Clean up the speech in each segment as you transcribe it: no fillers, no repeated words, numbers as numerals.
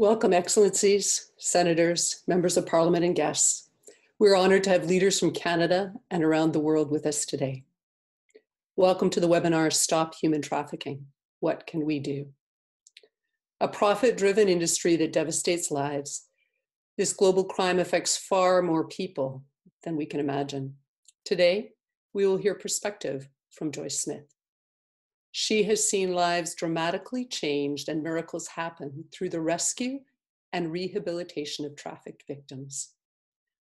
Welcome, Excellencies, Senators, Members of Parliament, and guests. We're honored to have leaders from Canada and around the world with us today. Welcome to the webinar, Stop Human Trafficking. What can we do? A profit-driven industry that devastates lives, this global crime affects far more people than we can imagine. Today, we will hear perspective from Joyce Smith. She has seen lives dramatically changed and miracles happen through the rescue and rehabilitation of trafficked victims.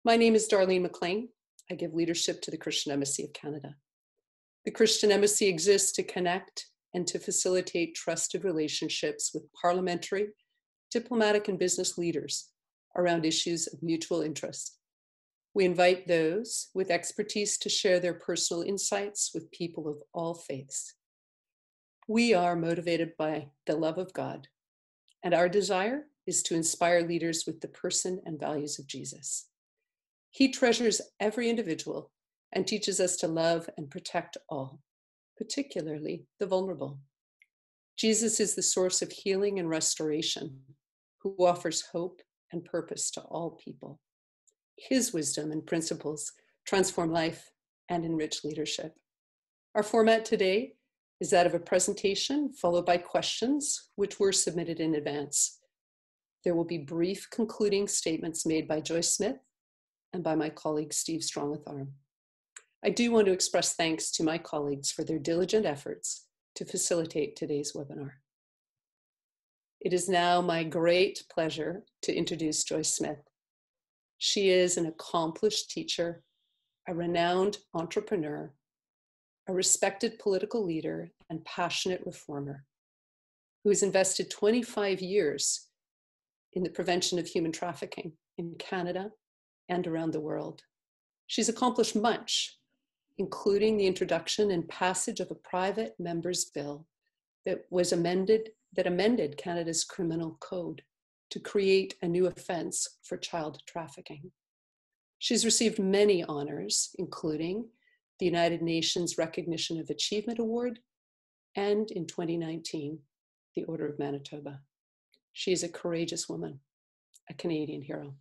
My name is Darlene McLean. I give leadership to the Christian Embassy of Canada. The Christian Embassy exists to connect and to facilitate trusted relationships with parliamentary, diplomatic, and business leaders around issues of mutual interest. We invite those with expertise to share their personal insights with people of all faiths. We are motivated by the love of God, and our desire is to inspire leaders with the person and values of Jesus. He treasures every individual and teaches us to love and protect all, particularly the vulnerable. Jesus is the source of healing and restoration, who offers hope and purpose to all people. His wisdom and principles transform life and enrich leadership. Our format today is that of a presentation followed by questions which were submitted in advance. There will be brief concluding statements made by Joyce Smith and by my colleague Steve Strongwitharm. I do want to express thanks to my colleagues for their diligent efforts to facilitate today's webinar. It is now my great pleasure to introduce Joyce Smith. She is an accomplished teacher, a renowned entrepreneur, a respected political leader and passionate reformer who has invested 25 years in the prevention of human trafficking in Canada and around the world. She's accomplished much, including the introduction and passage of a private member's bill that amended Canada's criminal code to create a new offense for child trafficking. She's received many honors, including the United Nations Recognition of Achievement Award, and in 2019, the Order of Manitoba. She is a courageous woman, a Canadian hero.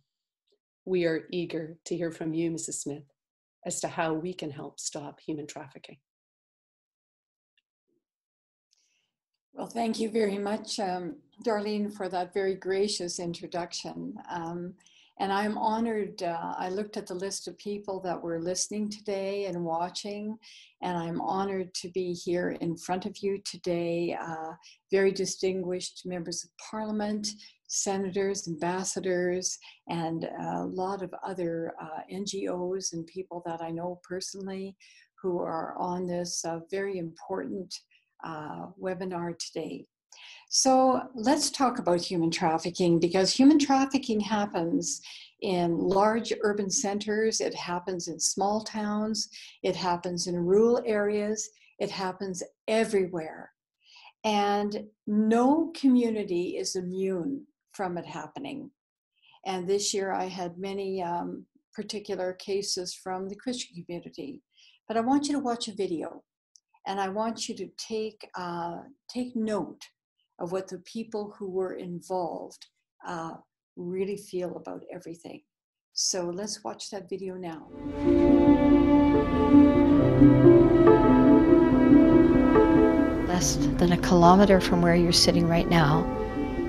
We are eager to hear from you, Mrs. Smith, as to how we can help stop human trafficking. Well, thank you very much, Darlene, for that very gracious introduction. And I'm honored. I looked at the list of people that were listening today and watching, and I'm honored to be here in front of you today. Very distinguished members of Parliament, senators, ambassadors, and a lot of other NGOs and people that I know personally who are on this very important webinar today. So let's talk about human trafficking, because human trafficking happens in large urban centers, it happens in small towns, it happens in rural areas, it happens everywhere. And no community is immune from it happening. And this year I had many particular cases from the Christian community. But I want you to watch a video, and I want you to take note of what the people who were involved really feel about everything. So let's watch that video now. Less than a kilometer from where you're sitting right now,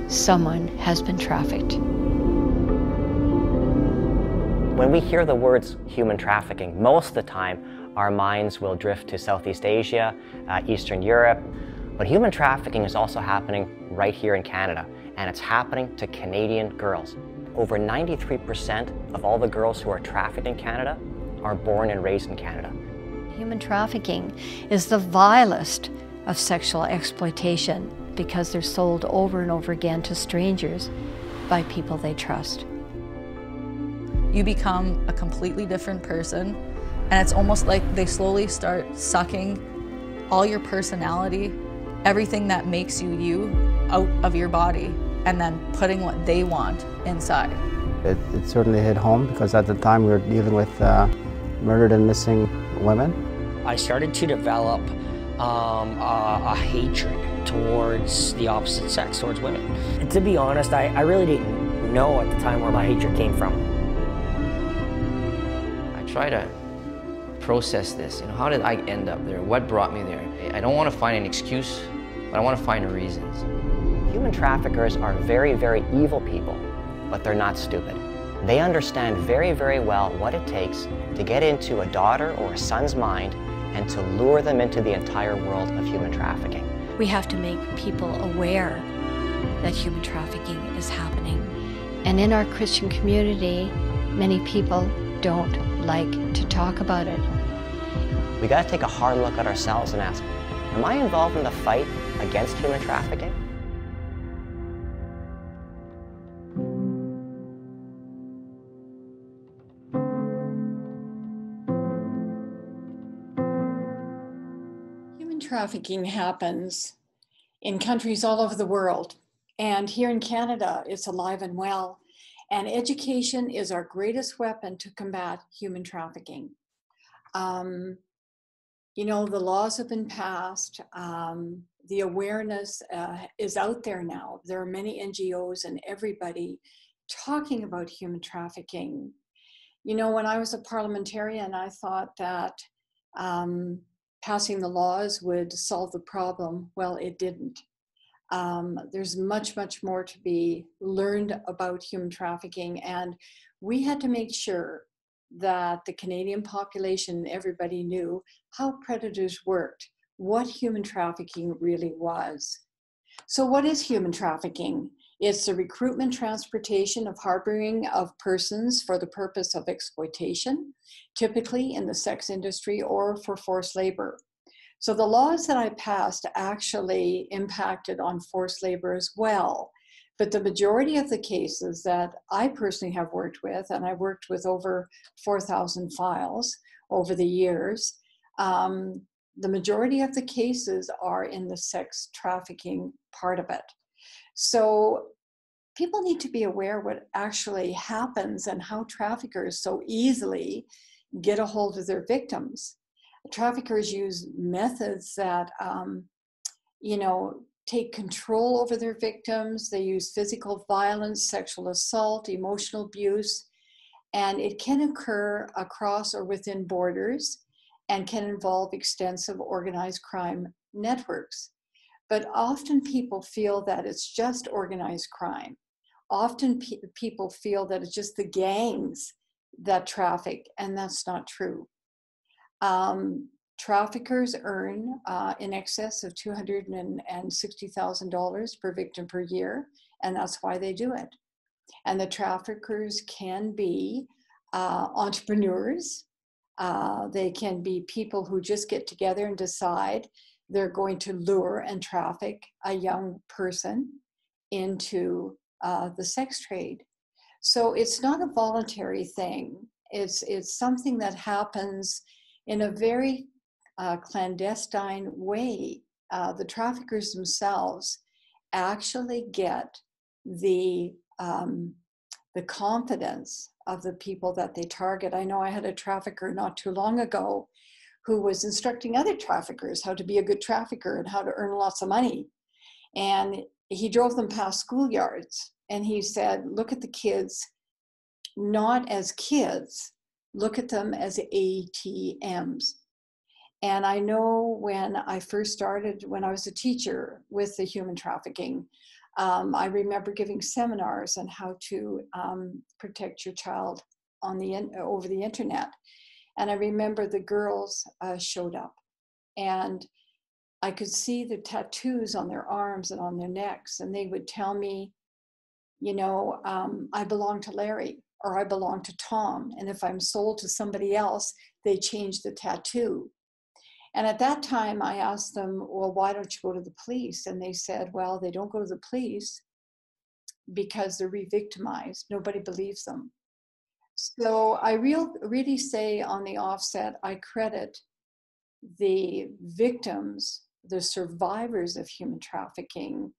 someone has been trafficked. When we hear the words human trafficking, most of the time our minds will drift to Southeast Asia, Eastern Europe. But human trafficking is also happening right here in Canada, and it's happening to Canadian girls. Over 93% of all the girls who are trafficked in Canada are born and raised in Canada. Human trafficking is the vilest of sexual exploitation because they're sold over and over again to strangers by people they trust. You become a completely different person, and it's almost like they slowly start sucking all your personality, everything that makes you you, out of your body, and then putting what they want inside. It certainly hit home, because at the time we were dealing with murdered and missing women. I started to develop a hatred towards the opposite sex, towards women. And to be honest, I really didn't know at the time where my hatred came from. I try to process this. How did I end up there? What brought me there? I don't want to find an excuse, but I want to find reasons. Human traffickers are very, very evil people, but they're not stupid. They understand very, very well what it takes to get into a daughter or a son's mind and to lure them into the entire world of human trafficking. We have to make people aware that human trafficking is happening. And in our Christian community, many people don't like to talk about it. We got to take a hard look at ourselves and ask, am I involved in the fight against human trafficking? Human trafficking happens in countries all over the world. And here in Canada, it's alive and well. And education is our greatest weapon to combat human trafficking. The laws have been passed. The awareness is out there now. There are many NGOs and everybody talking about human trafficking. When I was a parliamentarian, I thought that passing the laws would solve the problem. Well, it didn't. There's much, much more to be learned about human trafficking. And we had to make sure that the Canadian population, everybody knew how predators worked, what human trafficking really was. So what is human trafficking? It's the recruitment, transportation of harboring of persons for the purpose of exploitation, typically in the sex industry or for forced labor. So the laws that I passed actually impacted on forced labor as well. But the majority of the cases that I personally have worked with, and I've worked with over 4,000 files over the years, the majority of the cases are in the sex trafficking part of it. So people need to be aware what actually happens and how traffickers so easily get a hold of their victims. Traffickers use methods that, take control over their victims. They use physical violence, sexual assault, emotional abuse, and it can occur across or within borders and can involve extensive organized crime networks. But often people feel that it's just organized crime. Often people feel that it's just the gangs that traffic, and that's not true. Traffickers earn in excess of $260,000 per victim per year, and that's why they do it. And the traffickers can be entrepreneurs. They can be people who just get together and decide they're going to lure and traffic a young person into the sex trade. So it's not a voluntary thing. It's something that happens in a very clandestine way. The traffickers themselves actually get the confidence of the people that they target. I know I had a trafficker not too long ago who was instructing other traffickers how to be a good trafficker and how to earn lots of money. And he drove them past schoolyards and he said, look at the kids not as kids, look at them as ATMs. And I know when I first started, when I was a teacher with the human trafficking, I remember giving seminars on how to protect your child over the internet. And I remember the girls showed up and I could see the tattoos on their arms and on their necks. And they would tell me, I belong to Larry or I belong to Tom. And if I'm sold to somebody else, they change the tattoo. And at that time, I asked them, well, why don't you go to the police? And they said, well, they don't go to the police because they're re-victimized. Nobody believes them. So I really say on the offset, I credit the victims, the survivors of human trafficking,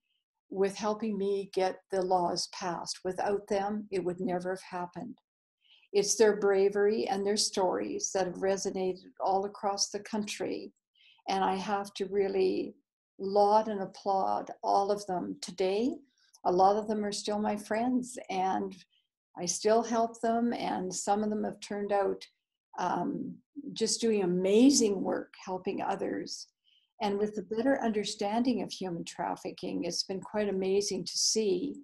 with helping me get the laws passed. Without them, it would never have happened. It's their bravery and their stories that have resonated all across the country. And I have to really laud and applaud all of them. Today, a lot of them are still my friends, and I still help them, and some of them have turned out just doing amazing work helping others. And with the better understanding of human trafficking, it's been quite amazing to see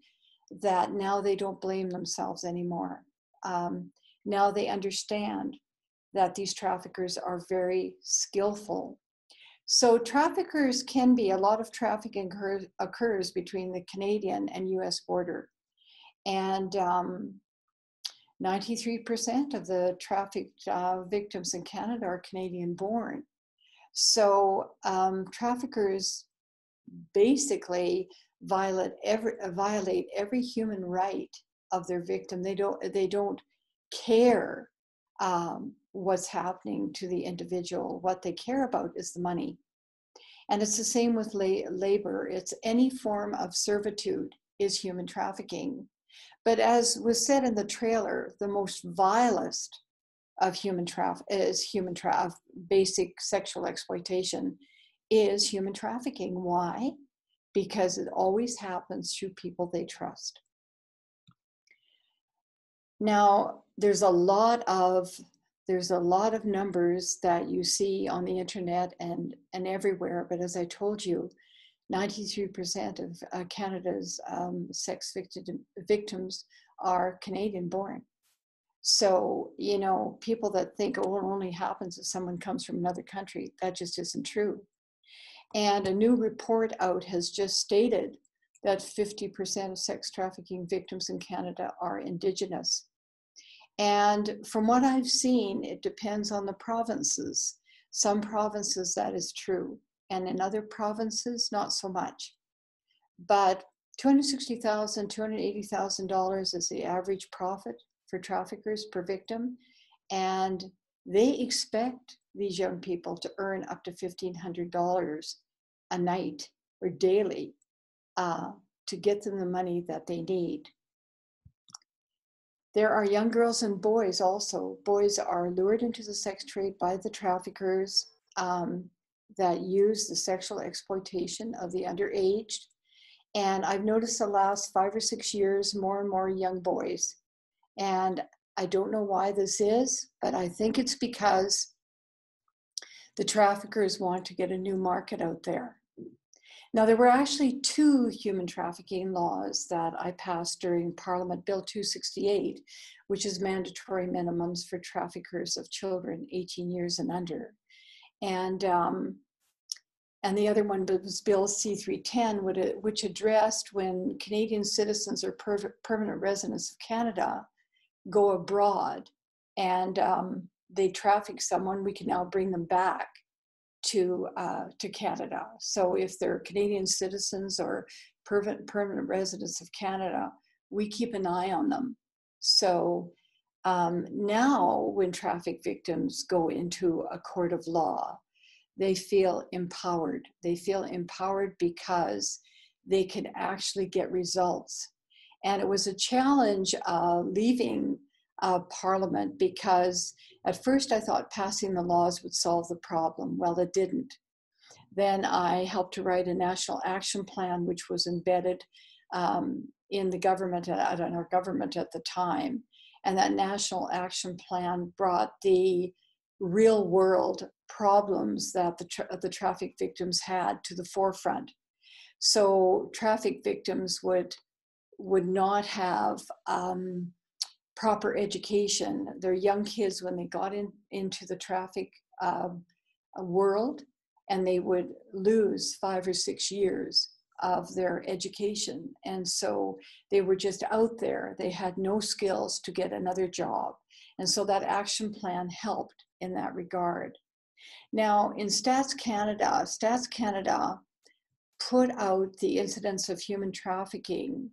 that now they don't blame themselves anymore. Now they understand that these traffickers are very skillful. So traffickers can be, a lot of trafficking occurs between the Canadian and US border. And 93% of the trafficked victims in Canada are Canadian born. So traffickers basically violate every human right of their victim. They don't care what's happening to the individual. What they care about is the money. And it's the same with labor. It's any form of servitude is human trafficking. But as was said in the trailer, the most vilest of basic sexual exploitation is human trafficking. Why? Because it always happens through people they trust. Now, there's a lot of numbers that you see on the internet and everywhere, but as I told you, 93% of Canada's sex victims are Canadian born. So, you know, people that think, oh, it only happens if someone comes from another country, that just isn't true. And a new report out has just stated that 50% of sex trafficking victims in Canada are Indigenous. And from what I've seen, it depends on the provinces. Some provinces that is true, and in other provinces, not so much. But $260,000, $280,000 is the average profit for traffickers per victim. And they expect these young people to earn up to $1,500 a night or daily to get them the money that they need. There are young girls and boys also. Boys are lured into the sex trade by the traffickers that use the sexual exploitation of the underage. And I've noticed the last 5 or 6 years, more and more young boys. And I don't know why this is, but I think it's because the traffickers want to get a new market out there. Now, there were actually 2 human trafficking laws that I passed during Parliament, Bill 268, which is mandatory minimums for traffickers of children 18 years and under. And the other one was Bill C-310, which addressed when Canadian citizens or permanent residents of Canada go abroad and they traffic someone, we can now bring them back to Canada. So if they're Canadian citizens or permanent residents of Canada, we keep an eye on them. So now when traffic victims go into a court of law, they feel empowered. They feel empowered because they can actually get results. And it was a challenge leaving Parliament, because at first I thought passing the laws would solve the problem. Well, it didn't. Then I helped to write a national action plan, which was embedded in the government, in our government at the time. And that national action plan brought the real world problems that the traffic victims had to the forefront. So traffic victims would not have proper education. They're young kids when they got into the traffic world, and they would lose 5 or 6 years of their education. And so they were just out there. They had no skills to get another job. And so that action plan helped in that regard. Now, in Stats Canada put out the incidence of human trafficking.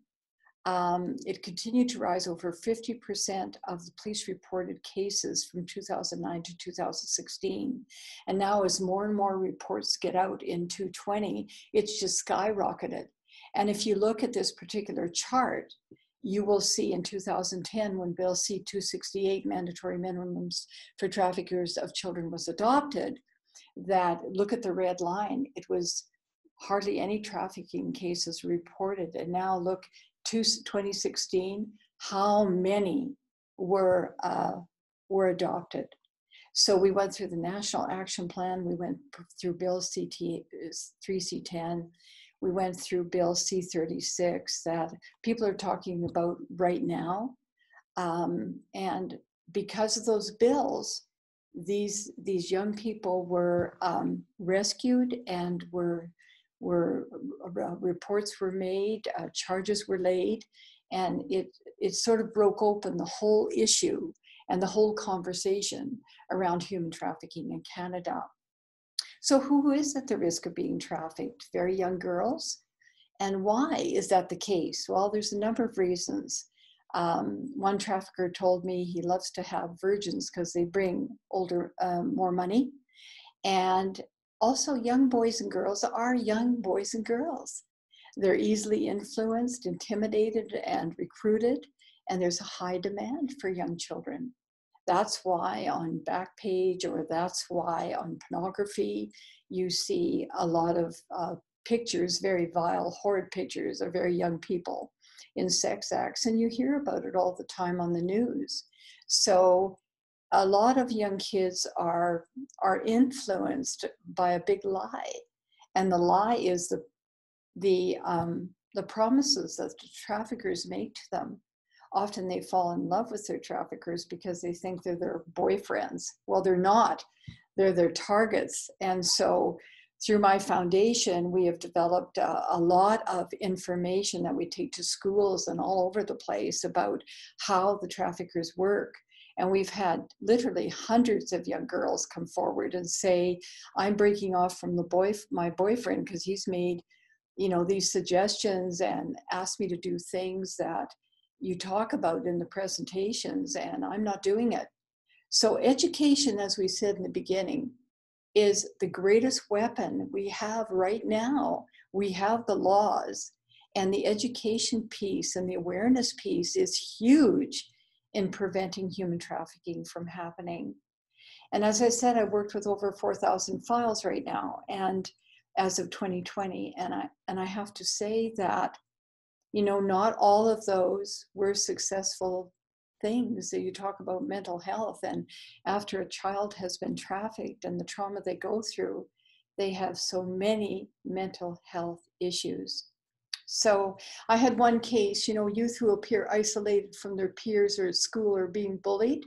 It continued to rise. Over 50% of the police reported cases from 2009 to 2016. And now as more and more reports get out in 2020, it's just skyrocketed. And if you look at this particular chart, you will see in 2010, when Bill C-268, mandatory minimums for traffickers of children, was adopted, that look at the red line. It was hardly any trafficking cases reported. And now look, to 2016, how many were adopted. So we went through the National Action Plan, we went through Bill 3C10, we went through Bill C36 that people are talking about right now. And because of those bills, these young people were rescued and reports were made, charges were laid, and it sort of broke open the whole issue and the whole conversation around human trafficking in Canada. So who is at the risk of being trafficked? Very young girls. And why is that the case? Well, there's a number of reasons. One trafficker told me he loves to have virgins because they bring more money. And also young boys and girls are young boys and girls. They're easily influenced, intimidated, and recruited, and there's a high demand for young children. That's why on Backpage, or that's why on pornography, you see a lot of pictures, very vile, horrid pictures of very young people in sex acts, and you hear about it all the time on the news. So a lot of young kids are influenced by a big lie, and the lie is the promises that the traffickers make to them. Often they fall in love with their traffickers because they think they're their boyfriends. Well, they're not. They're their targets. And so through my foundation, we have developed a lot of information that we take to schools and all over the place about how the traffickers work. And we've had literally hundreds of young girls come forward and say, I'm breaking off from my boyfriend because he's made, these suggestions and asked me to do things that you talk about in the presentations, and I'm not doing it. So education, as we said in the beginning, is the greatest weapon we have right now. We have the laws, and the education piece and the awareness piece is huge in preventing human trafficking from happening. And as I said, I worked with over 4,000 files right now, and as of 2020, and I have to say that not all of those were successful things. That you talk about mental health, and after a child has been trafficked and the trauma they go through, they have so many mental health issues. So I had one case, youth who appear isolated from their peers or at school or being bullied,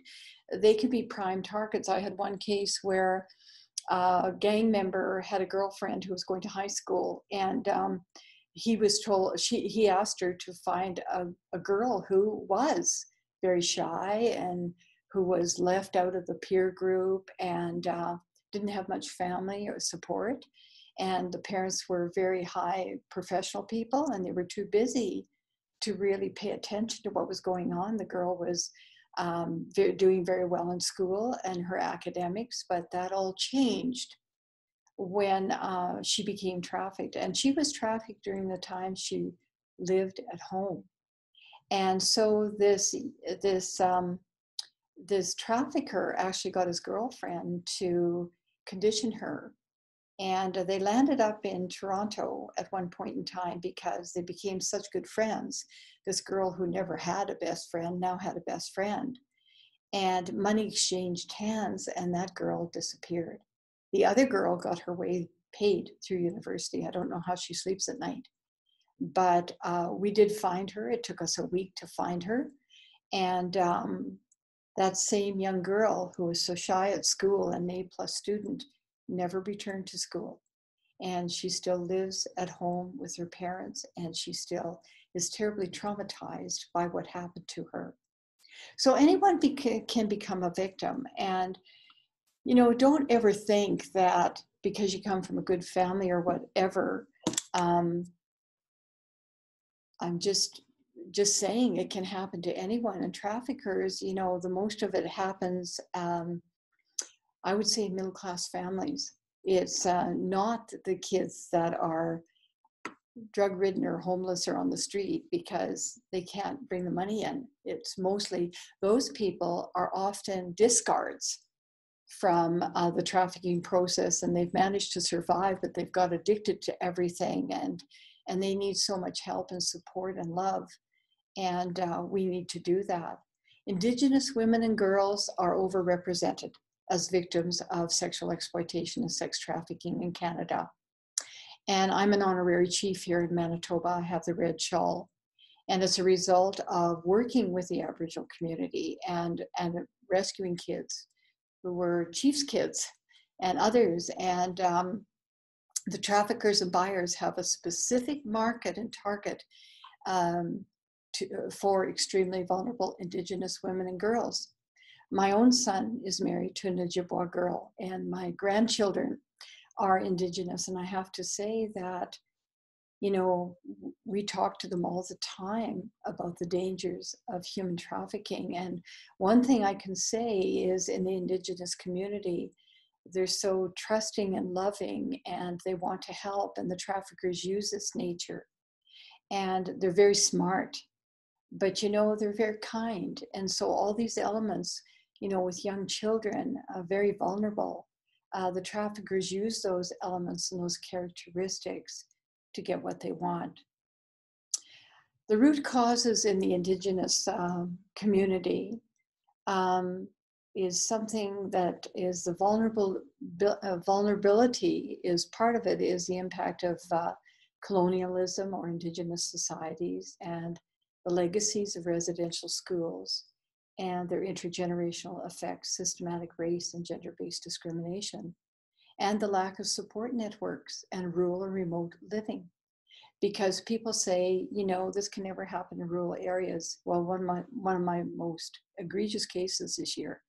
they could be prime targets. I had one case where a gang member had a girlfriend who was going to high school, and he was told, he asked her to find a girl who was very shy and who was left out of the peer group and didn't have much family or support. And the parents were very high professional people, and they were too busy to really pay attention to what was going on. The girl was doing very well in school and her academics, but that all changed when she became trafficked. And she was trafficked during the time she lived at home. And so this trafficker actually got his girlfriend to condition her. And they landed up in Toronto at one point in time because they became such good friends. This girl who never had a best friend now had a best friend. And money exchanged hands, and that girl disappeared. The other girl got her way paid through university. I don't know how she sleeps at night. But we did find her. It took us a week to find her. And that same young girl who was so shy at school, an A+ student, never returned to school. And she still lives at home with her parents, and she still is terribly traumatized by what happened to her. So anyone can become a victim. And, don't ever think that because you come from a good family or whatever, I'm just saying it can happen to anyone. And traffickers, the most of it happens, I would say, middle-class families. It's not the kids that are drug-ridden or homeless or on the street because they can't bring the money in. It's mostly those people are often discards from the trafficking process, and they've managed to survive, but they've got addicted to everything, and they need so much help and support and love, and we need to do that. Indigenous women and girls are overrepresented as victims of sexual exploitation and sex trafficking in Canada. And I'm an honorary chief here in Manitoba. I have the red shawl. And it's a result of working with the Aboriginal community and rescuing kids who were chief's kids and others. And the traffickers and buyers have a specific market and target for extremely vulnerable Indigenous women and girls. My own son is married to an Ojibwa girl, and my grandchildren are Indigenous. And I have to say that, you know, we talk to them all the time about the dangers of human trafficking. And one thing I can say is, in the Indigenous community, they're so trusting and loving, and they want to help, and the traffickers use this nature. And they're very smart, but, you know, they're very kind. And so all these elements, you know, with young children, very vulnerable, the traffickers use those elements and those characteristics to get what they want. The root causes in the Indigenous community is something that is the vulnerability is part of it, is the impact of colonialism or Indigenous societies and the legacies of residential schools and their intergenerational effects, systematic race and gender-based discrimination, and the lack of support networks and rural and remote living. Because people say, you know, this can never happen in rural areas. Well, one of my most egregious cases this year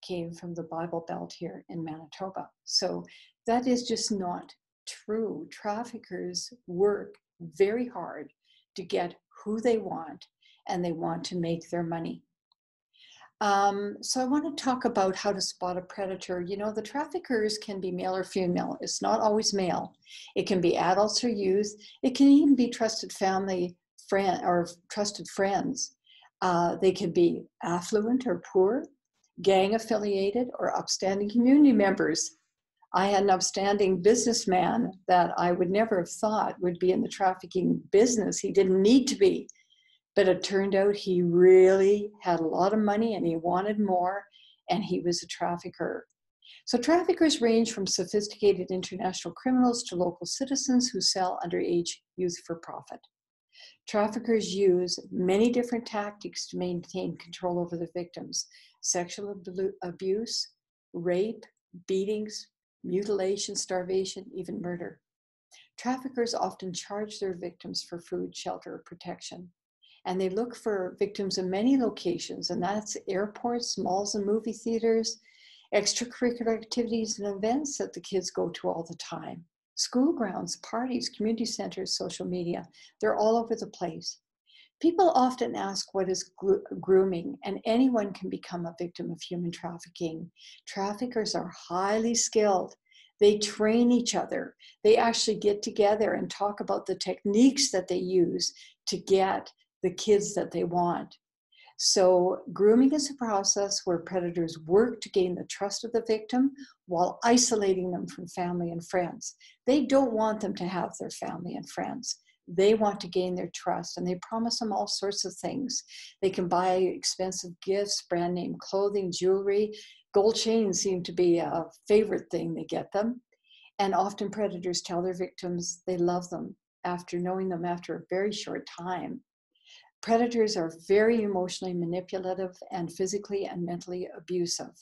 came from the Bible Belt here in Manitoba. So that is just not true. Traffickers work very hard to get who they want, and they want to make their money. So I want to talk about how to spot a predator. You know, the traffickers can be male or female. It's not always male. It can be adults or youth. It can even be trusted family friend or trusted friends. They can be affluent or poor, gang affiliated, or upstanding community members. I had an upstanding businessman that I would never have thought would be in the trafficking business. He didn't need to be. But it turned out he really had a lot of money and he wanted more, and he was a trafficker. So traffickers range from sophisticated international criminals to local citizens who sell underage youth for profit. Traffickers use many different tactics to maintain control over their victims: sexual abuse, rape, beatings, mutilation, starvation, even murder. Traffickers often charge their victims for food, shelter, or protection. And they look for victims in many locations, and that's airports, malls and movie theaters, extracurricular activities and events that the kids go to all the time, school grounds, parties, community centers, social media. They're all over the place. People often ask, what is grooming? And anyone can become a victim of human trafficking. Traffickers are highly skilled. They train each other. They actually get together and talk about the techniques that they use to get the kids that they want. So grooming is a process where predators work to gain the trust of the victim while isolating them from family and friends. They don't want them to have their family and friends. They want to gain their trust, and they promise them all sorts of things. They can buy expensive gifts, brand name clothing, jewelry. Gold chains seem to be a favorite thing they get them. And often predators tell their victims they love them after knowing them after a very short time. Predators are very emotionally manipulative and physically and mentally abusive.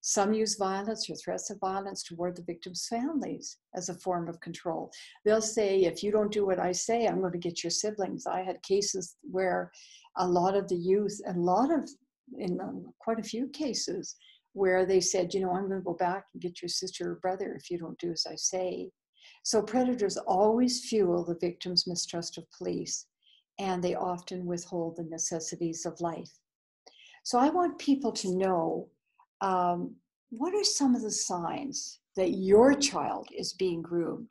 Some use violence or threats of violence toward the victims' families as a form of control. They'll say, if you don't do what I say, I'm going to get your siblings. I had cases where a lot of the youth, and in quite a few cases, where they said, you know, I'm going to go back and get your sister or brother if you don't do as I say. So predators always fuel the victim's mistrust of police, and they often withhold the necessities of life. So I want people to know, what are some of the signs that your child is being groomed?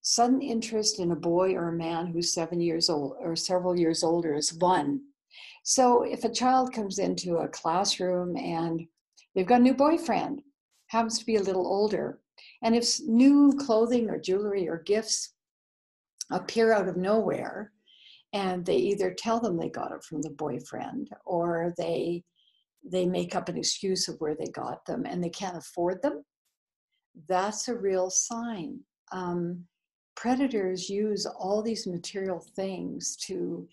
Sudden interest in a boy or a man who's 7 years old or several years older is one. So if a child comes into a classroom and they've got a new boyfriend, happens to be a little older. And if new clothing or jewelry or gifts appear out of nowhere, and they either tell them they got it from the boyfriend, or they make up an excuse of where they got them and they can't afford them, that's a real sign. Predators use all these material things to,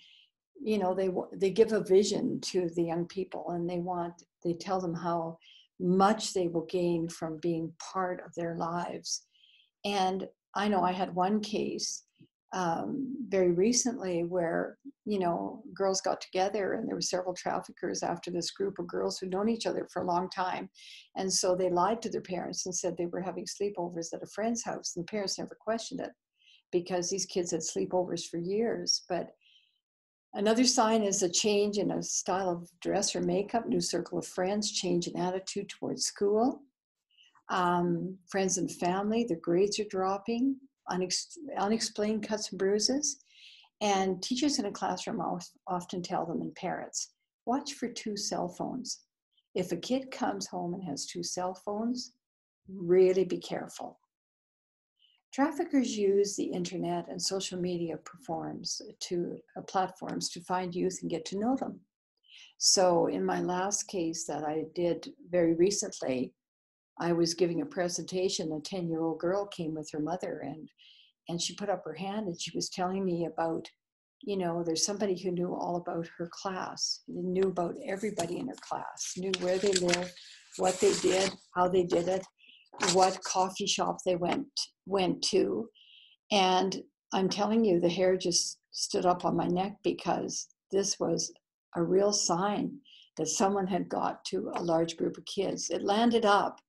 they give a vision to the young people, and they tell them how much they will gain from being part of their lives. And I know I had one case very recently where, girls got together, and there were several traffickers after this group of girls who'd known each other for a long time. And so they lied to their parents and said they were having sleepovers at a friend's house. And the parents never questioned it, because these kids had sleepovers for years. But another sign is a change in a style of dress or makeup, new circle of friends, change in attitude towards school. Friends and family, their grades are dropping, unexplained cuts and bruises. And teachers in a classroom often tell them, and parents, watch for 2 cell phones. If a kid comes home and has 2 cell phones, really be careful. Traffickers use the internet and social media platforms to find youth and get to know them. So in my last case that I did very recently, I was giving a presentation. A 10-year-old girl came with her mother, and she put up her hand, and she was telling me about, there's somebody who knew all about her class. They knew about everybody in her class, knew where they lived, what they did, how they did it, what coffee shop they went to. And I'm telling you, the hair just stood up on my neck, because this was a real sign that someone had got to a large group of kids. It landed up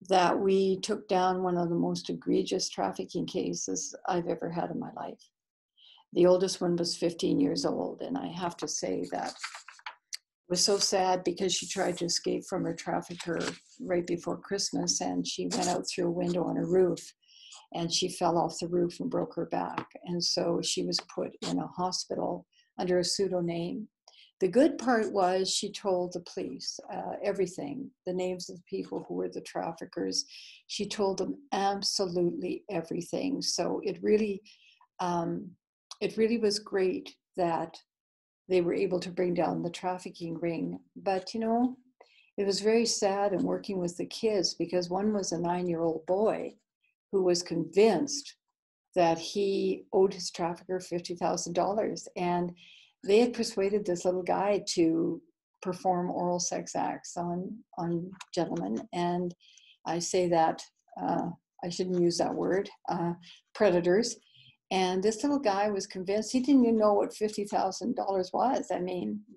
that we took down one of the most egregious trafficking cases I've ever had in my life. The oldest one was 15 years old, and I have to say that it was so sad, because she tried to escape from her trafficker right before Christmas, and she went out through a window on her roof, and she fell off the roof and broke her back. And so she was put in a hospital under a pseudonym. The good part was she told the police everything, the names of the people who were the traffickers. She told them absolutely everything. So it really was great that they were able to bring down the trafficking ring. But, it was very sad in working with the kids, because one was a 9-year-old boy who was convinced that he owed his trafficker $50,000. And they had persuaded this little guy to perform oral sex acts on gentlemen. And I say that, I shouldn't use that word, predators. And this little guy was convinced. He didn't even know what $50,000 was.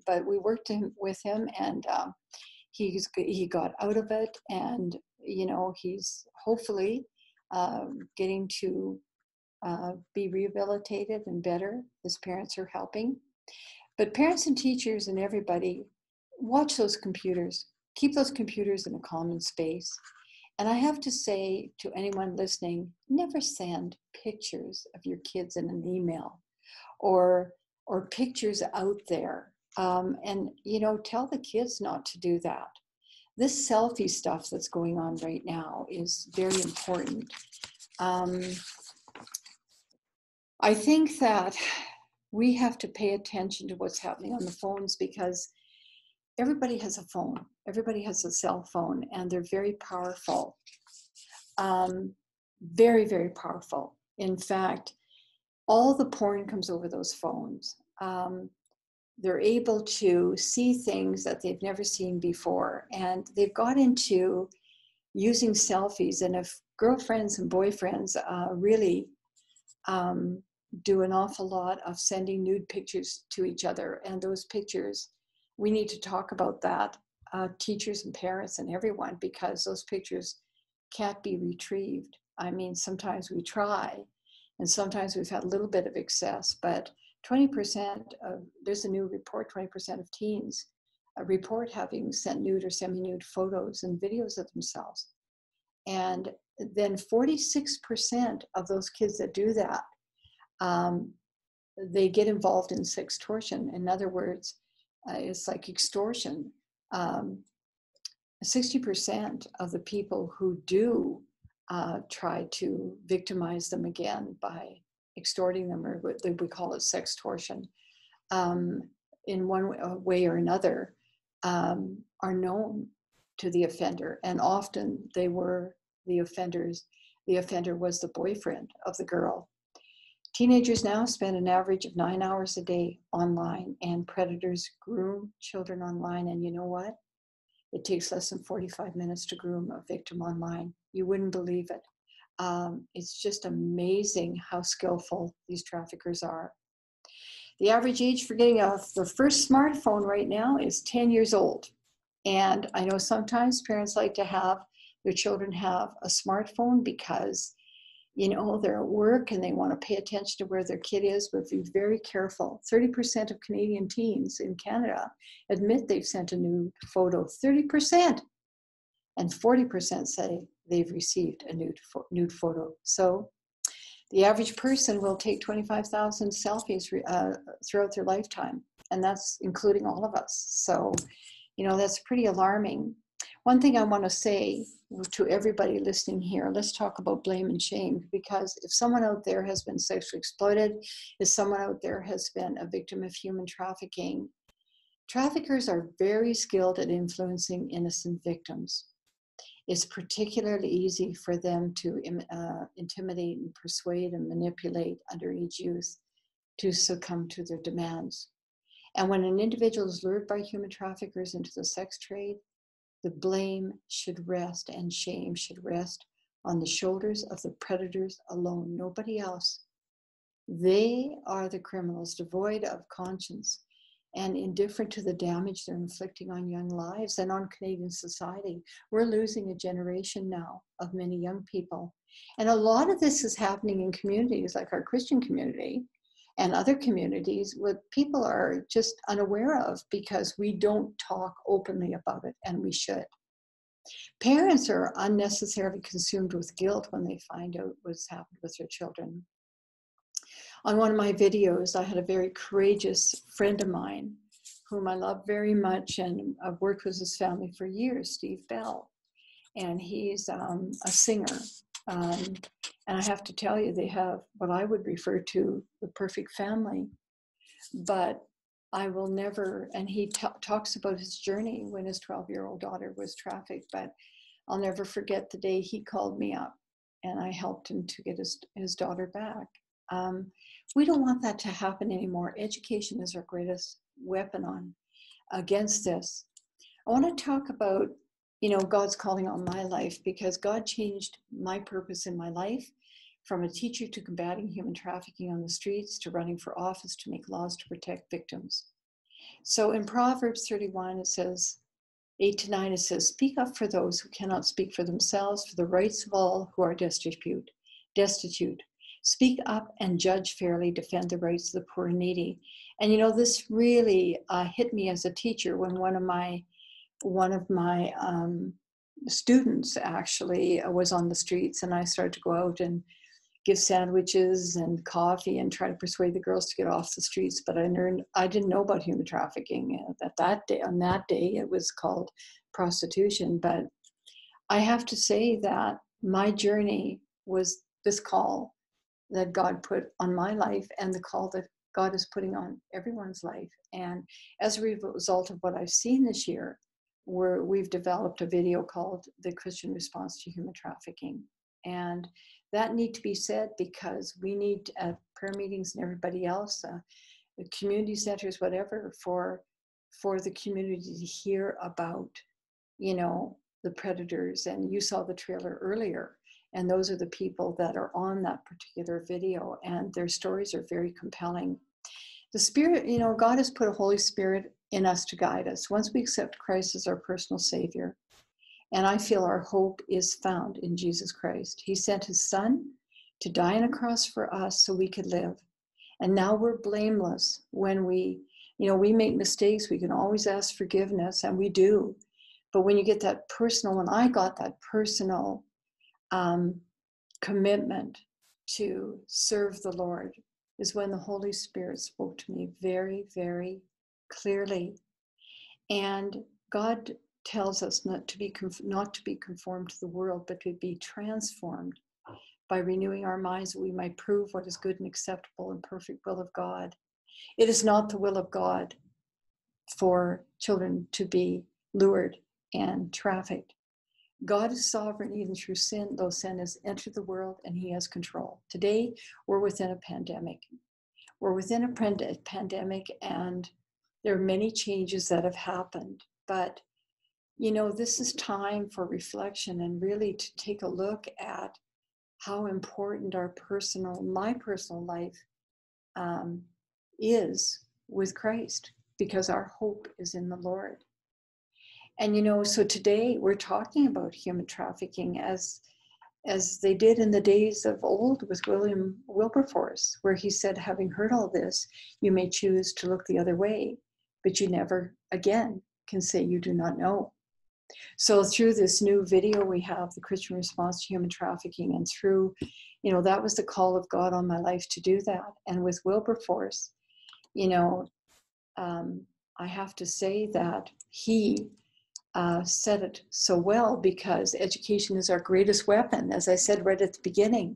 But we worked with him, and he got out of it. And, he's hopefully getting to be rehabilitated and better. His parents are helping. But parents and teachers and everybody, watch those computers. Keep those computers in a common space. And I have to say to anyone listening, never send pictures of your kids in an email or pictures out there. And, tell the kids not to do that. This selfie stuff that's going on right now is very important. I think that we have to pay attention to what's happening on the phones, because everybody has a phone. Everybody has a cell phone, and they're very powerful. Very, very powerful. In fact, all the porn comes over those phones. They're able to see things that they've never seen before, and they've got into using selfies. And if girlfriends and boyfriends really do an awful lot of sending nude pictures to each other, and those pictures, we need to talk about that, teachers and parents and everyone, because those pictures can't be retrieved. Sometimes we try, and sometimes we've had a little bit of excess, but 20% of, there's a new report, 20% of teens report having sent nude or semi-nude photos and videos of themselves. And then 46% of those kids that do that, they get involved in sextortion. In other words, it's like extortion. 60% of the people who do try to victimize them again by extorting them, or what we call it sextortion, in one way or another, are known to the offender. And often they were the offenders. The offender was the boyfriend of the girl. Teenagers now spend an average of 9 hours a day online, and predators groom children online. And you know what? It takes less than 45 minutes to groom a victim online. You wouldn't believe it. It's just amazing how skillful these traffickers are. The average age for getting the first smartphone right now is 10 years old. And I know sometimes parents like to have their children have a smartphone because, you know, they're at work and they want to pay attention to where their kid is, but be very careful. 30% of Canadian teens in Canada admit they've sent a nude photo, 30%. And 40% say they've received a nude photo. So the average person will take 25,000 selfies throughout their lifetime, and that's including all of us. So, you know, that's pretty alarming. One thing I want to say to everybody listening here, let's talk about blame and shame, because if someone out there has been sexually exploited, if someone out there has been a victim of human trafficking, traffickers are very skilled at influencing innocent victims. It's particularly easy for them to intimidate and persuade and manipulate underage youth to succumb to their demands. And when an individual is lured by human traffickers into the sex trade, the blame should rest and shame should rest on the shoulders of the predators alone, nobody else. They are the criminals, devoid of conscience and indifferent to the damage they're inflicting on young lives and on Canadian society. We're losing a generation now of many young people. And a lot of this is happening in communities like our Christian community and other communities what people are just unaware of because we don't talk openly about it, and we should. Parents are unnecessarily consumed with guilt when they find out what's happened with their children. On one of my videos, I had a very courageous friend of mine whom I love very much, and I've worked with his family for years, Steve Bell. And he's a singer. And I have to tell you, they have what I would refer to the perfect family. But I will never, and he talks about his journey when his 12-year-old daughter was trafficked, but I'll never forget the day he called me up and I helped him to get his daughter back. We don't want that to happen anymore. Education is our greatest weapon against this. I want to talk about, you know, God's calling on my life, because God changed my purpose in my life from a teacher to combating human trafficking on the streets to running for office to make laws to protect victims. So in Proverbs 31, it says, 8-9, it says, speak up for those who cannot speak for themselves, for the rights of all who are destitute. Speak up and judge fairly, defend the rights of the poor and needy. And you know, this really hit me as a teacher when one of my students actually was on the streets, and I started to go out and give sandwiches and coffee and try to persuade the girls to get off the streets. But I didn't know about human trafficking on that day. It was called prostitution. But I have to say that my journey was this call that God put on my life and the call that God is putting on everyone's life. And as a result of what I've seen this year, we've developed a video called The Christian Response to Human Trafficking. And that need to be said because we need prayer meetings and everybody else, community centers, whatever, for the community to hear about, you know, the predators. And you saw the trailer earlier. And those are the people that are on that particular video, and their stories are very compelling. The Spirit, you know, God has put a Holy Spirit in us to guide us once we accept Christ as our personal Savior. And I feel our hope is found in Jesus Christ. He sent his Son to die on a cross for us so we could live. And now we're blameless when we make mistakes. We can always ask forgiveness, and we do. But when you get that personal, when I got that personal commitment to serve the Lord, is when the Holy Spirit spoke to me very, very clearly. And God tells us not to be conformed to the world, but to be transformed by renewing our minds, that we might prove what is good and acceptable and perfect will of God. It is not the will of God for children to be lured and trafficked. God is sovereign even through sin, though sin has entered the world and he has control. Today, we're within a pandemic. We're within a pandemic, and there are many changes that have happened. But, you know, this is time for reflection and really to take a look at how important my personal life is with Christ, because our hope is in the Lord. And, you know, so today we're talking about human trafficking as they did in the days of old with Wilberforce, where he said, having heard all this, you may choose to look the other way, but you never again can say you do not know. So through this new video, we have the Christian response to human trafficking, and through, you know, that was the call of God on my life to do that. And with Wilberforce, you know, I have to say that he said it so well, because education is our greatest weapon, as I said right at the beginning.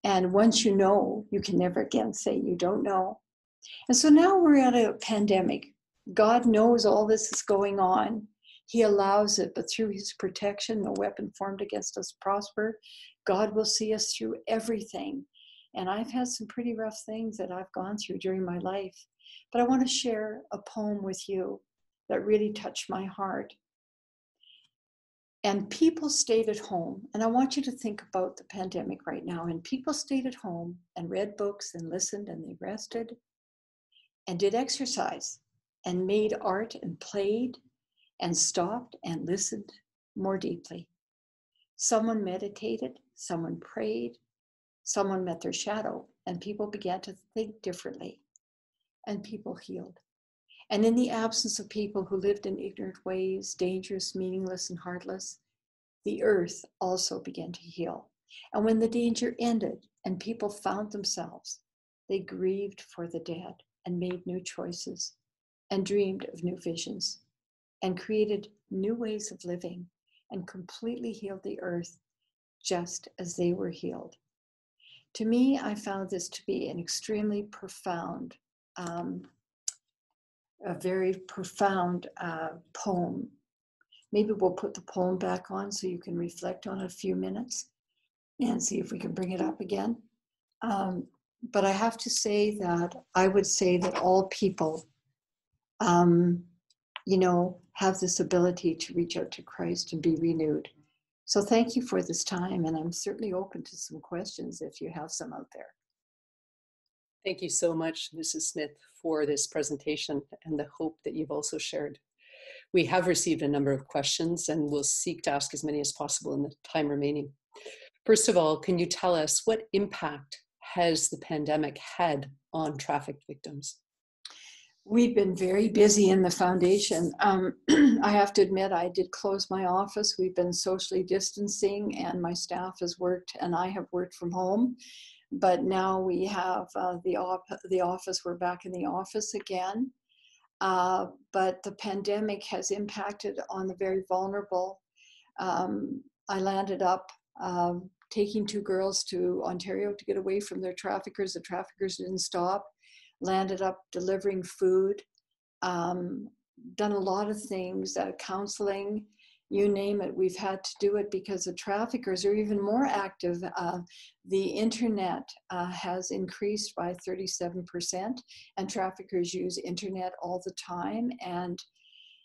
And once you know, you can never again say you don't know. And so now we're at a pandemic. God knows all this is going on. He allows it, but through his protection, no weapon formed against us prosper. God will see us through everything. And I've had some pretty rough things that I've gone through during my life. But I want to share a poem with you that really touched my heart. And people stayed at home. And I want you to think about the pandemic right now. And people stayed at home and read books and listened, and they rested and did exercise and made art and played and stopped and listened more deeply. Someone meditated, someone prayed, someone met their shadow, and people began to think differently, and people healed. And in the absence of people who lived in ignorant ways, dangerous, meaningless, and heartless, the earth also began to heal. And when the danger ended and people found themselves, they grieved for the dead and made new choices and dreamed of new visions and created new ways of living and completely healed the earth just as they were healed. To me, I found this to be an extremely profound, a very profound poem. Maybe we'll put the poem back on so you can reflect on it a few minutes and see if we can bring it up again. But I have to say that I would say that all people, you know, have this ability to reach out to Christ and be renewed. So thank you for this time, and I'm certainly open to some questions if you have some out there. Thank you so much, Mrs. Smith, for this presentation and the hope that you've also shared. We have received a number of questions, and we'll seek to ask as many as possible in the time remaining. First of all, can you tell us what impact has the pandemic had on trafficked victims? We've been very busy in the foundation. I have to admit, I did close my office. We've been socially distancing, and my staff has worked, and I have worked from home. But now we have the office, we're back in the office again. But the pandemic has impacted on the very vulnerable. I landed up taking 2 girls to Ontario to get away from their traffickers. The traffickers didn't stop. Landed up delivering food, done a lot of things, counseling, you name it. We've had to do it because the traffickers are even more active. The internet has increased by 37%, and traffickers use internet all the time. And,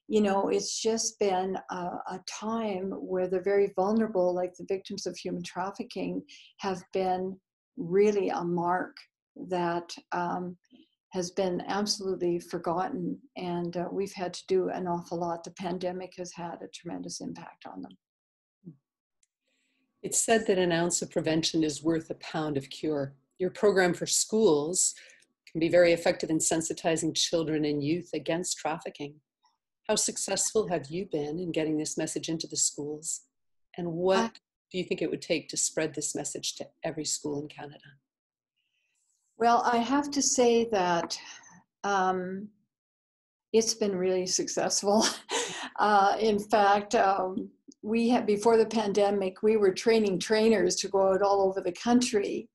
you know, it's just been a time where the very vulnerable, like the victims of human trafficking, have been really a mark that has been absolutely forgotten, and we've had to do an awful lot. The pandemic has had a tremendous impact on them. It's said that an ounce of prevention is worth a pound of cure. Your program for schools can be very effective in sensitizing children and youth against trafficking. How successful have you been in getting this message into the schools? And what do you think it would take to spread this message to every school in Canada? Well, I have to say that It's been really successful. In fact, we had, before the pandemic, we were training trainers to go out all over the country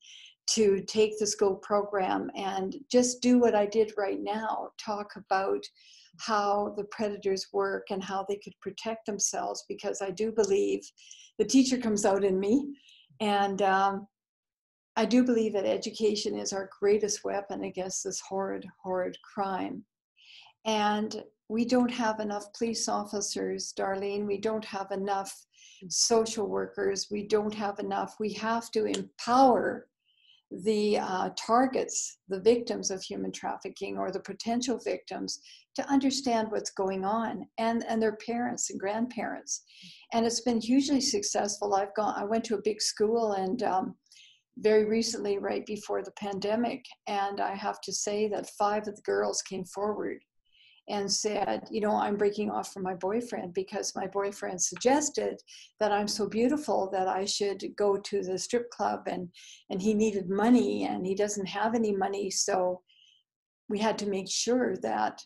to take the SCOPE program and just do what I did right now, talk about how the predators work and how they could protect themselves, because I do believe the teacher comes out in me, and I do believe that education is our greatest weapon against this horrid, horrid crime. And we don't have enough police officers, Darlene. We don't have enough social workers. We don't have enough. We have to empower the targets, the victims of human trafficking or the potential victims, to understand what's going on, and their parents and grandparents. And it's been hugely successful. I went to a big school, and very recently, right before the pandemic, and I have to say that 5 of the girls came forward and said, you know, I'm breaking off from my boyfriend because my boyfriend suggested that I'm so beautiful that I should go to the strip club, and he needed money and he doesn't have any money. So we had to make sure that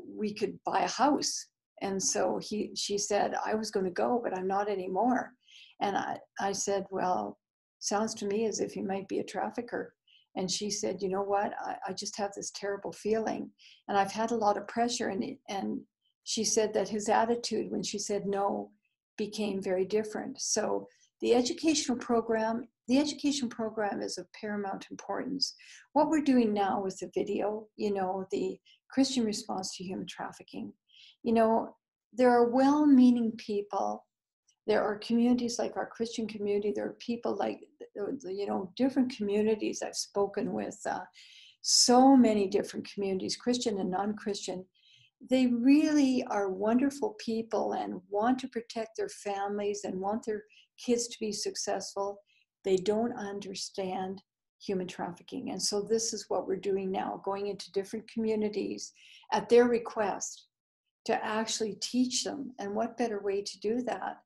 we could buy a house. And so she said, I was going to go, but I'm not anymore. And I said, well, sounds to me as if you might be a trafficker. And she said, you know what, I just have this terrible feeling, and I've had a lot of pressure. And she said that his attitude when she said no became very different. So the education program is of paramount importance. What we're doing now with the video, you know, the Christian response to human trafficking, you know, there are well-meaning people. There are communities like our Christian community. There are people like, you know, different communities I've spoken with, so many different communities, Christian and non-Christian. They really are wonderful people and want to protect their families and want their kids to be successful. They don't understand human trafficking. And so this is what we're doing now, going into different communities at their request to actually teach them. And what better way to do that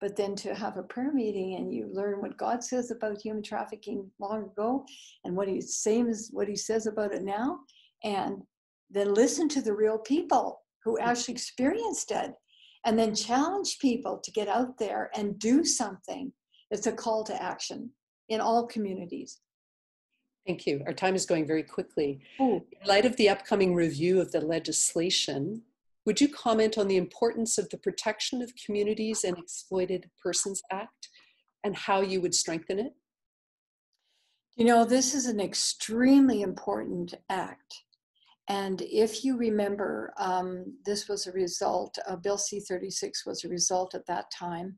but then to have a prayer meeting and you learn what God says about human trafficking long ago and what he's same as what he says about it now, and then listen to the real people who actually experienced it, and then challenge people to get out there and do something. It's a call to action in all communities. Thank you. Our time is going very quickly. Ooh. In light of the upcoming review of the legislation, would you comment on the importance of the Protection of Communities and Exploited Persons Act and how you would strengthen it? You know, this is an extremely important act. And if you remember, this was a result, Bill C-36 was a result at that time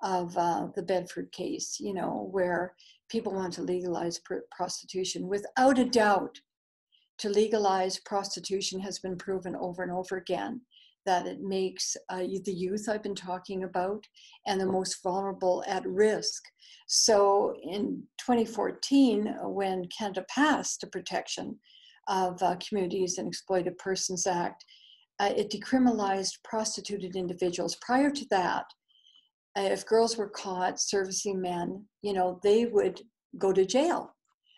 of the Bedford case, you know, where people want to legalize prostitution. Without a doubt, to legalize prostitution has been proven over and over again that it makes the youth I've been talking about and the most vulnerable at risk. So in 2014, when Canada passed the Protection of Communities and Exploited Persons Act, it decriminalized prostituted individuals. Prior to that, if girls were caught servicing men, you know, they would go to jail.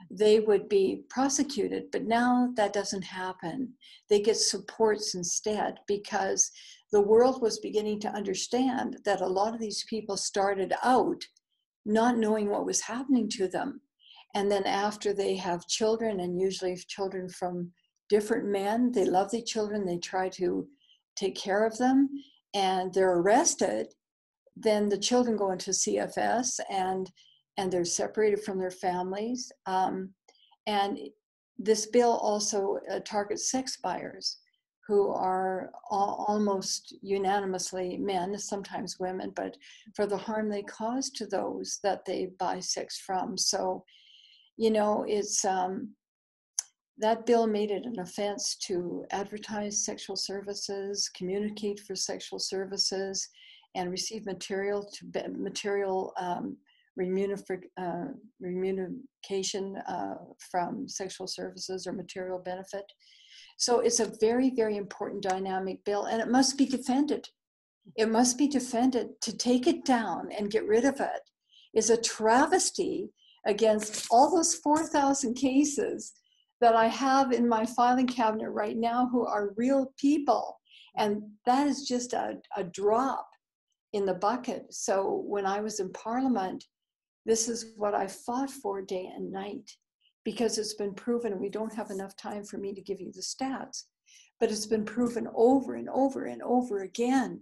They would be prosecuted, but now that doesn't happen. They get supports instead, because the world was beginning to understand that a lot of these people started out not knowing what was happening to them. And then after they have children, and usually children from different men, they love the children, they try to take care of them, and they're arrested, then the children go into CFS and they're separated from their families. And this bill also targets sex buyers, who are almost unanimously men, sometimes women, but for the harm they cause to those that they buy sex from. So, you know, it's that bill made it an offense to advertise sexual services, communicate for sexual services, and receive material remuneration from sexual services or material benefit. So it's a very, very important dynamic bill, and it must be defended. It must be defended. To take it down and get rid of it is a travesty against all those 4,000 cases that I have in my filing cabinet right now who are real people. And that is just a drop in the bucket. So when I was in Parliament, this is what I fought for day and night, because it's been proven, and we don't have enough time for me to give you the stats, but it's been proven over and over and over again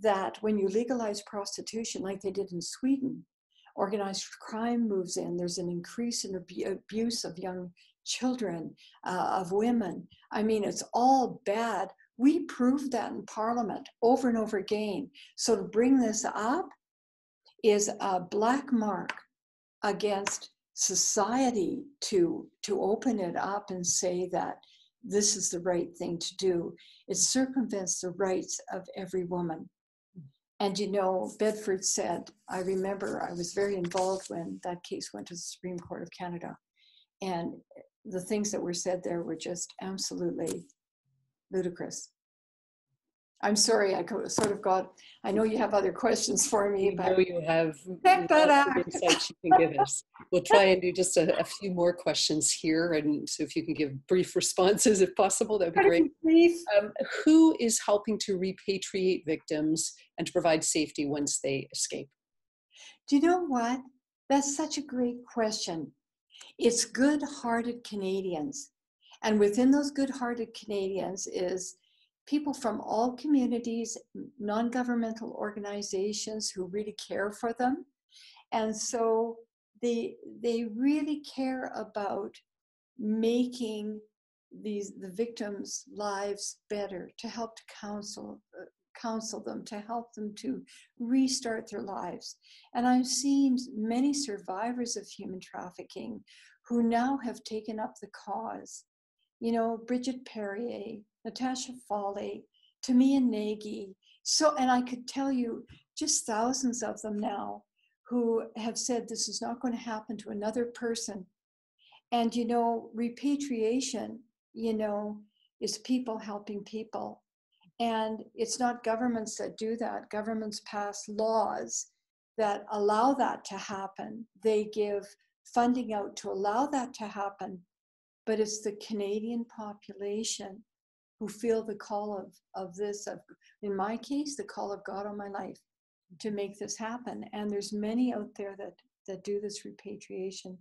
that when you legalize prostitution like they did in Sweden, organized crime moves in, there's an increase in abuse of young children, of women. I mean, it's all bad. We proved that in Parliament over and over again. So to bring this up is a black mark against society to open it up and say that this is the right thing to do. It circumvents the rights of every woman. And you know, Bedford said, I remember I was very involved when that case went to the Supreme Court of Canada. And the things that were said there were just absolutely ludicrous. I'm sorry, I sort of got, I know you have other questions for me, but know you have check that lots of out. insights you can give us. We'll try and do just a few more questions here, and so if you can give brief responses if possible, that would be great. Brief. Who is helping to repatriate victims and to provide safety once they escape? Do you know what? That's such a great question. It's good-hearted Canadians. And within those good-hearted Canadians is people from all communities, non-governmental organizations who really care for them. And so they really care about making the victims' lives better, to help to counsel them, to help them to restart their lives. And I've seen many survivors of human trafficking who now have taken up the cause. You know, Bridget Perrier, Natasha Foley, Tamia Nagy. So, and I could tell you just thousands of them now who have said this is not going to happen to another person. And, you know, repatriation, you know, is people helping people. And it's not governments that do that. Governments pass laws that allow that to happen. They give funding out to allow that to happen. But it's the Canadian population who feel the call of this, in my case, the call of God on my life to make this happen. And there's many out there that do this repatriation,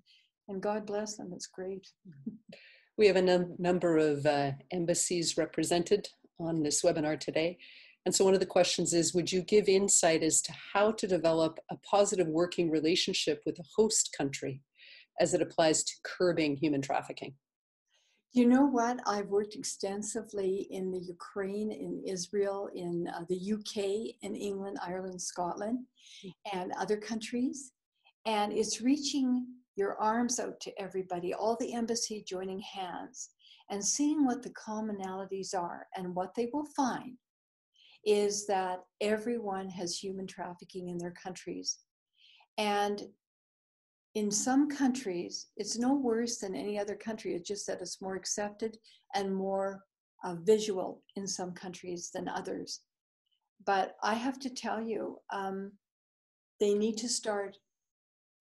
and God bless them, it's great. We have a number of embassies represented on this webinar today. And so one of the questions is, would you give insight as to how to develop a positive working relationship with a host country as it applies to curbing human trafficking? You know what? I've worked extensively in the Ukraine, in Israel, in the UK, in England, Ireland, Scotland, and other countries. And it's reaching your arms out to everybody, all the embassy joining hands and seeing what the commonalities are. And what they will find is that everyone has human trafficking in their countries. And in some countries, it's no worse than any other country. It's just that it's more accepted and more visual in some countries than others. But I have to tell you, they need to start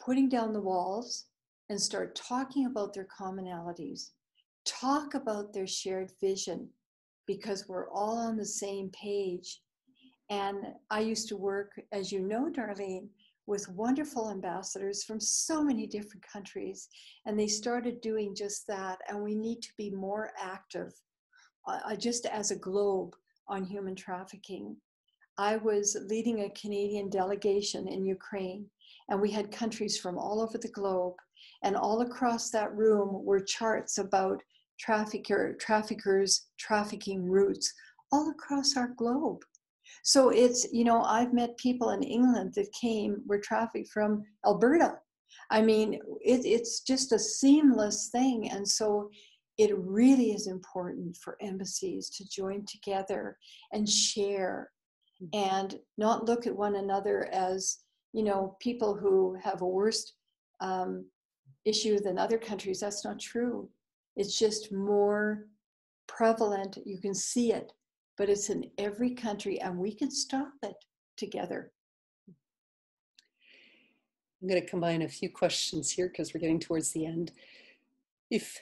putting down the walls and start talking about their commonalities, talk about their shared vision, because we're all on the same page. And I used to work, as you know, Darlene, with wonderful ambassadors from so many different countries, and they started doing just that. And we need to be more active, just as a globe, on human trafficking. I was leading a Canadian delegation in Ukraine, and we had countries from all over the globe, and all across that room were charts about traffickers, trafficking routes, all across our globe. So it's, you know, I've met people in England that were trafficked from Alberta. I mean, it's just a seamless thing. And so it really is important for embassies to join together and share and not look at one another as, you know, people who have a worse issue than other countries. That's not true. It's just more prevalent. You can see it. But it's in every country, and we can stop it together. I'm going to combine a few questions here because we're getting towards the end. If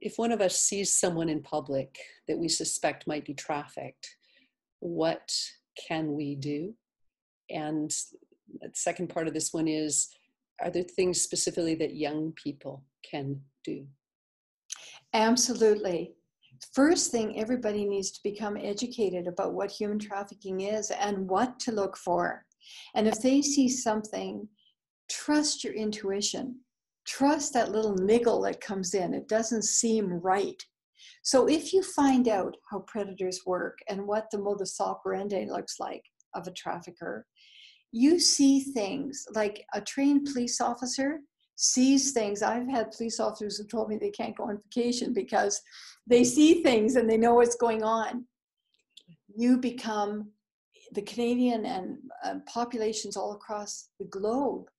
if one of us sees someone in public that we suspect might be trafficked, what can we do? And the second part of this one is, are there things specifically that young people can do? Absolutely. First thing, everybody needs to become educated about what human trafficking is and what to look for. And if they see something, trust your intuition. Trust that little niggle that comes in. It doesn't seem right. So if you find out how predators work and what the modus operandi looks like of a trafficker, you see things like a trained police officer sees things. I've had police officers who told me they can't go on vacation because they see things and they know what's going on. You become, the Canadian and populations all across the globe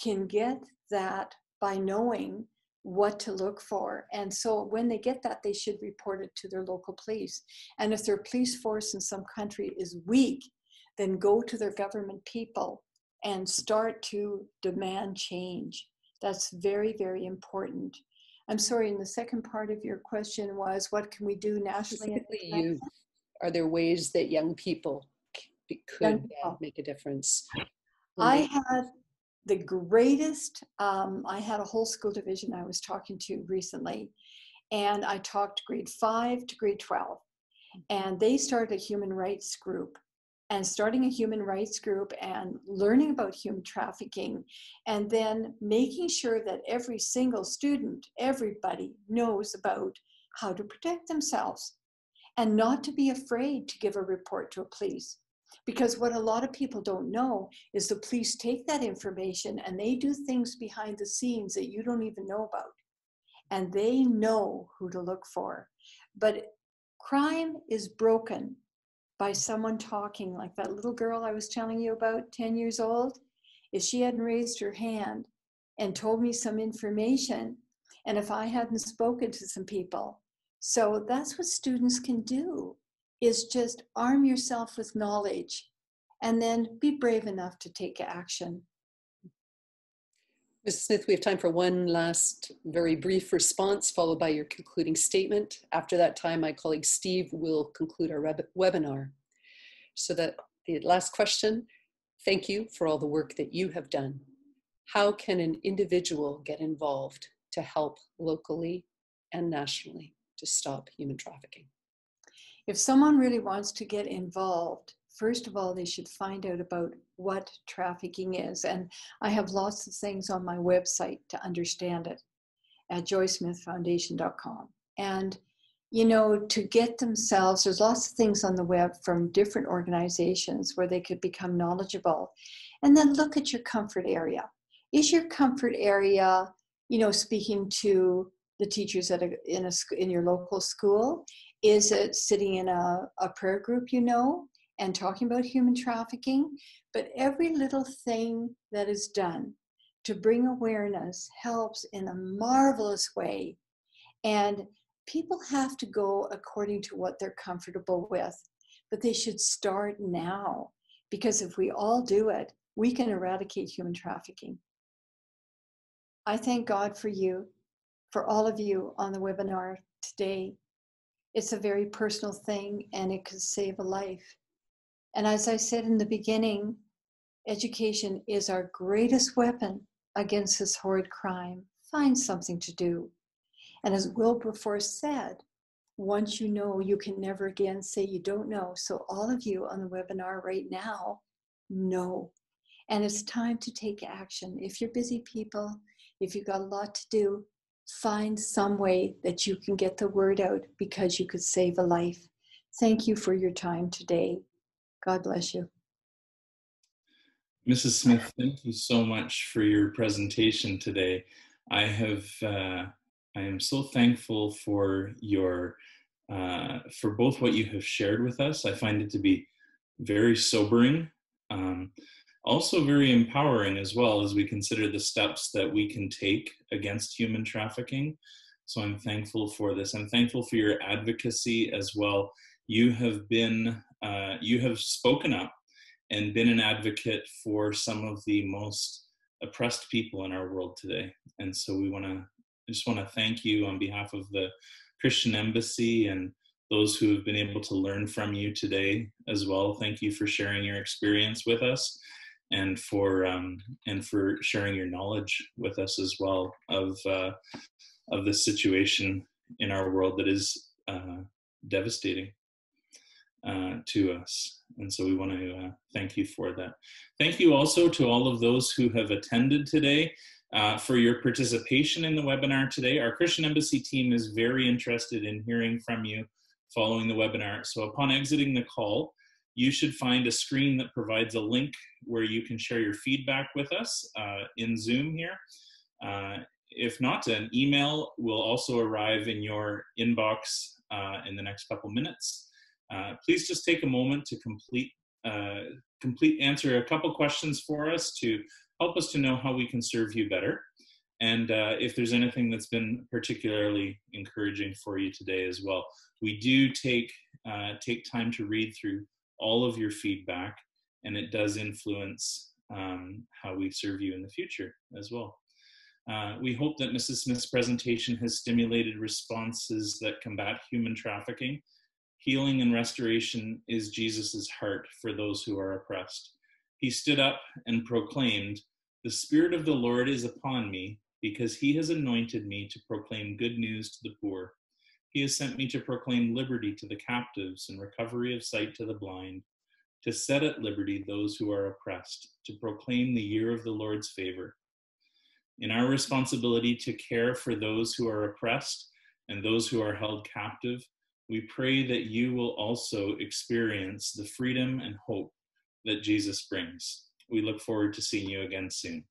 can get that by knowing what to look for. And so when they get that, they should report it to their local police. And if their police force in some country is weak, then go to their government people and start to demand change. That's very, very important. I'm sorry, and the second part of your question was, what can we do nationally? Specifically, are there ways that young people could make a difference? I had the greatest, I had a whole school division I was talking to recently, and I talked grade 5 to grade 12, and they started a human rights group. And starting a human rights group and learning about human trafficking, and then making sure that every single student, everybody knows about how to protect themselves and not to be afraid to give a report to a police. Because what a lot of people don't know is the police take that information and they do things behind the scenes that you don't even know about. And they know who to look for. But crime is broken by someone talking, like that little girl I was telling you about, 10 years old. If she hadn't raised her hand and told me some information, and if I hadn't spoken to some people. So that's what students can do, is just arm yourself with knowledge and then be brave enough to take action. Ms. Smith, we have time for one last very brief response, followed by your concluding statement. After that time, my colleague Steve will conclude our webinar. So that the last question, thank you for all the work that you have done. How can an individual get involved to help locally and nationally to stop human trafficking? If someone really wants to get involved, first of all, they should find out about what trafficking is. And I have lots of things on my website to understand it at joycesmithfoundation.com. And, you know, to get themselves, there's lots of things on the web from different organizations where they could become knowledgeable. And then look at your comfort area. Is your comfort area, you know, speaking to the teachers at in your local school? Is it sitting in a prayer group, you know, and talking about human trafficking? But every little thing that is done to bring awareness helps in a marvelous way. And people have to go according to what they're comfortable with, but they should start now, because if we all do it, we can eradicate human trafficking. I thank God for you, for all of you on the webinar today. It's a very personal thing and it could save a life. And as I said in the beginning, education is our greatest weapon against this horrid crime. Find something to do. And as Wilberforce said, once you know, you can never again say you don't know. So all of you on the webinar right now know. And it's time to take action. If you're busy people, if you've got a lot to do, find some way that you can get the word out, because you could save a life. Thank you for your time today. God bless you. Mrs. Smith, thank you so much for your presentation today. I am so thankful for for both what you have shared with us. I find it to be very sobering, also very empowering as well, as we consider the steps that we can take against human trafficking. So I'm thankful for this. I'm thankful for your advocacy as well. You have spoken up and been an advocate for some of the most oppressed people in our world today. And so we want to just want to thank you on behalf of the Christian Embassy and those who have been able to learn from you today as well. Thank you for sharing your experience with us, and for sharing your knowledge with us as well of the situation in our world that is devastating to us. And so we want to thank you for that. Thank you also to all of those who have attended today for your participation in the webinar today. Our Christian Embassy team is very interested in hearing from you following the webinar. So upon exiting the call, you should find a screen that provides a link where you can share your feedback with us in Zoom here. If not, an email will also arrive in your inbox in the next couple minutes. Please just take a moment to answer a couple questions for us to help us to know how we can serve you better. And if there's anything that's been particularly encouraging for you today as well. We do take time to read through all of your feedback, and it does influence how we serve you in the future as well. We hope that Mrs. Smith's presentation has stimulated responses that combat human trafficking. Healing and restoration is Jesus's heart for those who are oppressed. He stood up and proclaimed, "The Spirit of the Lord is upon me, because he has anointed me to proclaim good news to the poor. He has sent me to proclaim liberty to the captives and recovery of sight to the blind, to set at liberty those who are oppressed, to proclaim the year of the Lord's favor." In our responsibility to care for those who are oppressed and those who are held captive, we pray that you will also experience the freedom and hope that Jesus brings. We look forward to seeing you again soon.